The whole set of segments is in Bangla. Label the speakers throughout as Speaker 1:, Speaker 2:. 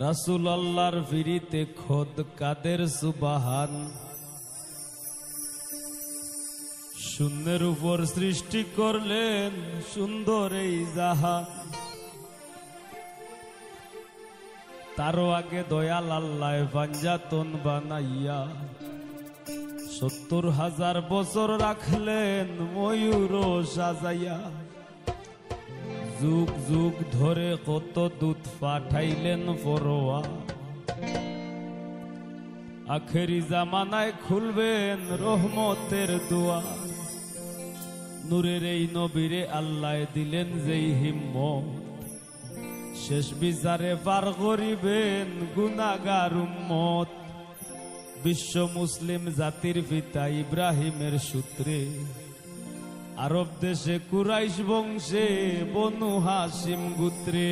Speaker 1: রাসূল আল্লাহর ফিরিতে খোদ কাদের সুবহান। শূন্যের উপর সৃষ্টি করলেন সুন্দর এই জাহান। তারও আগে দয়াল আল্লাহ পাঞ্জাতন বানাইয়া ৭০,০০০ বছর রাখলেন ময়ূর সাজাইয়া। যুগ যুগ ধরে কত দূত পাঠাইলেন ফরোয়া। আখেরি জামানায় খুলবেন রহমতের দুয়ার। নূরের এই নবীরে আল্লাহ দিলেন যেই হিম্মত, শেষ বিচারে পার করিবেন গুনাহগার উম্মত। বিশ্ব মুসলিম জাতির পিতা ইব্রাহিমের সূত্রে আরব দেশে কুরাইশ বংশে বনু হাসিম গোত্রে।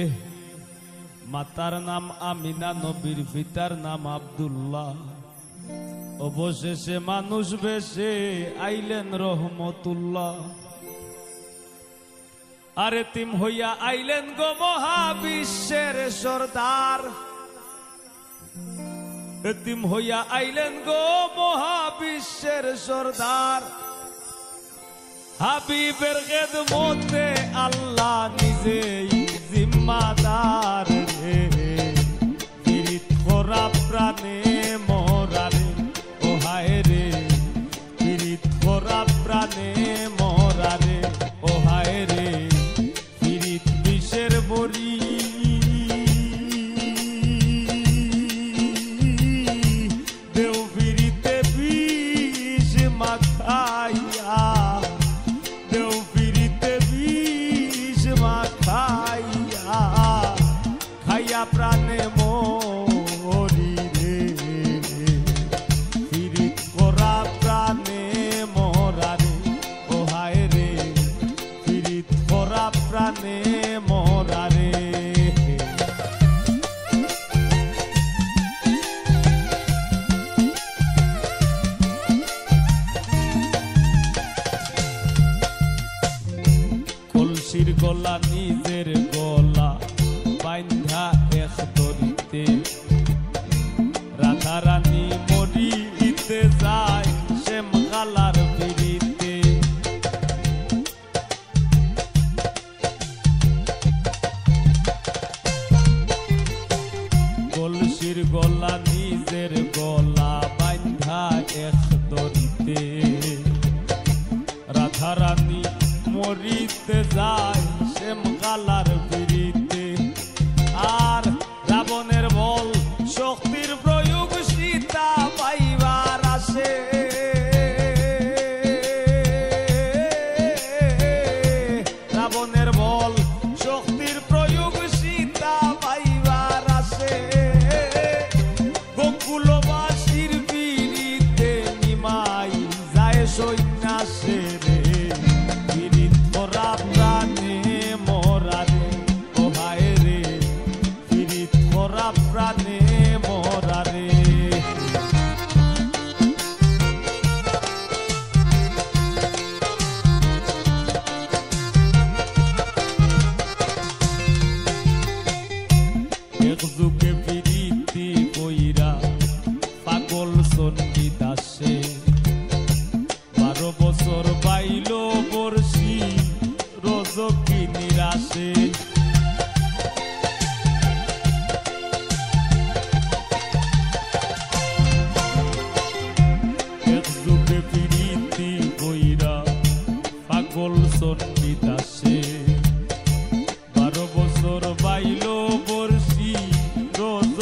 Speaker 1: মাতার নাম আমিনা, নবীর পিতার নাম আব্দুল্লাহ। অবশেষে মানুষ বেশে আইলেন রহমতুল্লাহ। আর এতিম হইয়া আইলেন গো মহাবিশ্বের সরদার। এতিম হইয়া আইলেন গো মহাবিশ্বের সরদার। হাবিবের খেদমতে আল্লাহ নিজেই জিম্মাদার রে। পীড়িত করা প্রাণে মরারে ও হায় রে। পীড়িত করা প্রাণে মরারে ও হায় রে। পীড়িত বিষের বড়ি দেও পীড়িতে বিষ মাখাইয়া। দেও পীড়িতে বিষ মাখাইয়া। খাইয়া প্রাণে মরি রে। পীড়িত করা প্রাণে মরারে ও হায় রে। পীড়িত করা প্রাণে মরারে। কলসির গলা নিজের গলা বাইন্ধা এক দড়িতে। রাধা রানী মরিতে যায় শ্যাম কালার পিড়িতে। কলসির গলা নিজের গলা বাইন্ধা এক দড়িতে। রাধা রানী মরিতে যায় শ্যাম কালার পিড়িতে। আর রাবণের বল শক্তির প্রয়োগ সীতা পাইবার আসে। রাবণের বল শক্তির প্রয়োগ সীতা পাইবার আসে। গোকুলবাসীর পিড়িতে নিমাই যায় সন্ন্যাসে রে। পীড়িত করা প্রাণে মরারে ও হায় রে। পীড়িত করা প্রাণে মরারে। এক যুগে পীড়িতি কইরা পাগল চণ্ডী দাসে। 12 বছর বাইল বর্ষি রজকি নিরাশে। এক যুগে পীড়িতি কইরা পাগল চণ্ডী দাসে। 12 বছর বাইল বর্ষি রজ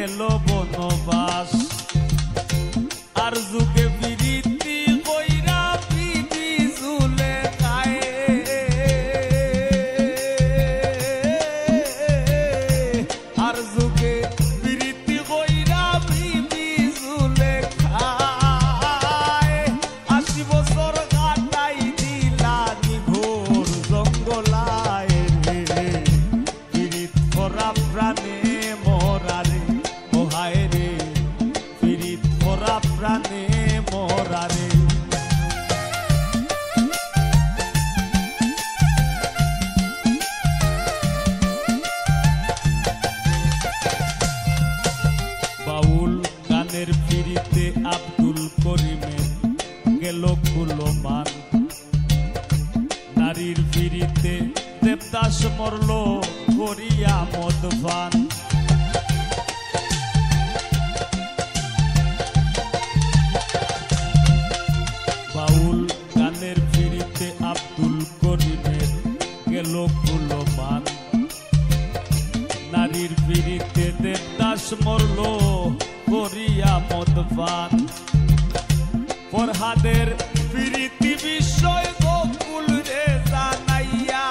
Speaker 1: গেল বনবাস আর যুগে বিরীতি কইরা বিবি ঝুলে খায় আর যুগে বিরীতি কইরা বিবি ঝুলে খায় ৮০ বছর কাটাই দিলা নিঘোর জঙ্গলায় রে বিরীত করা প্রাণে মরারে ও হায় রে বিরীত করা প্রাণে মরারে বাউল গানের পিরিতে আব্দুল করিমের গেল কুলমান নারীর পিরিতে দেবদাস মরল করিয়া মদপান বাউল গানের পিরিতে আব্দুল করিমের গেল কুলমান নারীর পিরিতে দেবদাস মরল করিয়া মদপান ফরহাদের পিরিতি বিষয় গোকুল রে জানাইয়া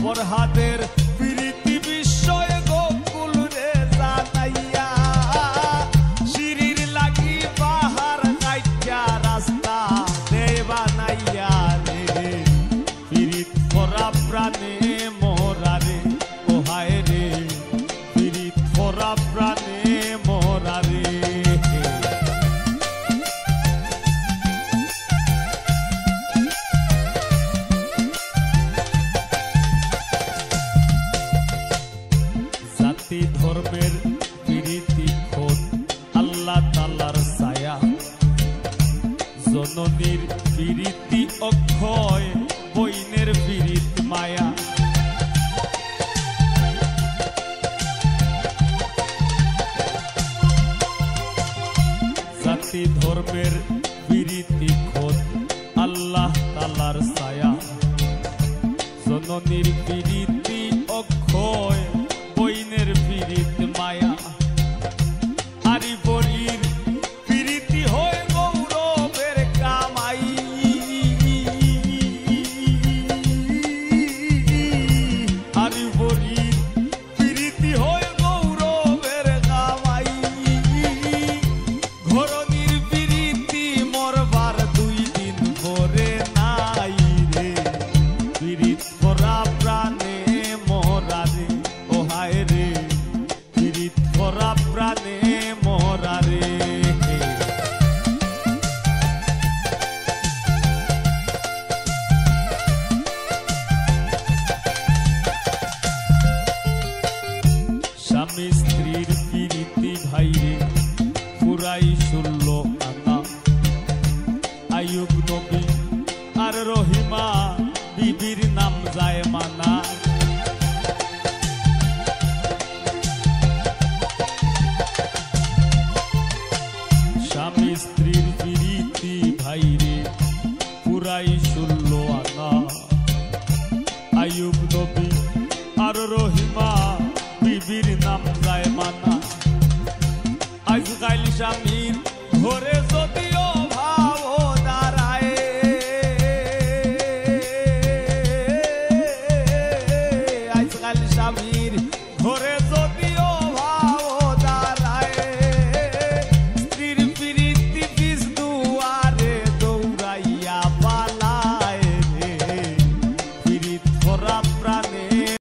Speaker 1: ফরহাদের পিরিতি বিষয় গোকুল রে জানাইয়া শিরির লাগি বাহার কাইয়া রাস্তা দে বানাইয়া রে পিরিত করা প্রাণে মরারে ও হায় রে পিরিত করা প্রাণে মরারে জাতি ধর্মের পিরিতি খোদ আল্লাহ তাআলার ছায়া জননীর পিরিতি অক্ষয় বইনের পিরিত মায়া জাতি ধর্মের পিরিতি খোদ আল্লাহ তাআলার ছায়া জননীর পিরিতি অক্ষয় বইনের পিরিত মায়া আরি বলির পিরিতি হয় গৌরবের কামাই আরি বলির পিরিতি হয় গৌরবের কামাই ঘরনির পিরিতি মরবার 2 দিন পরে নাই রে পিরিত করা প্রাণে মরারে ও হায় রে পিরিত করা প্রাণে মরারে স্বামী স্ত্রীর পিরিতি ভাইরে পুরাই 16 আনা আইয়ুব নবী আর রহিমা বিবির নাম যায় মানা স্বামী স্ত্রীর পিরিতি ভাইরে পুরাই 16 আনা আইয়ুব নবী আর রহিমা বিবির নাম যায় মানা আজকাল স্বামীর ঘরে যদিও ভাব দাঁড়ায় আজকাল স্বামীর ঘরে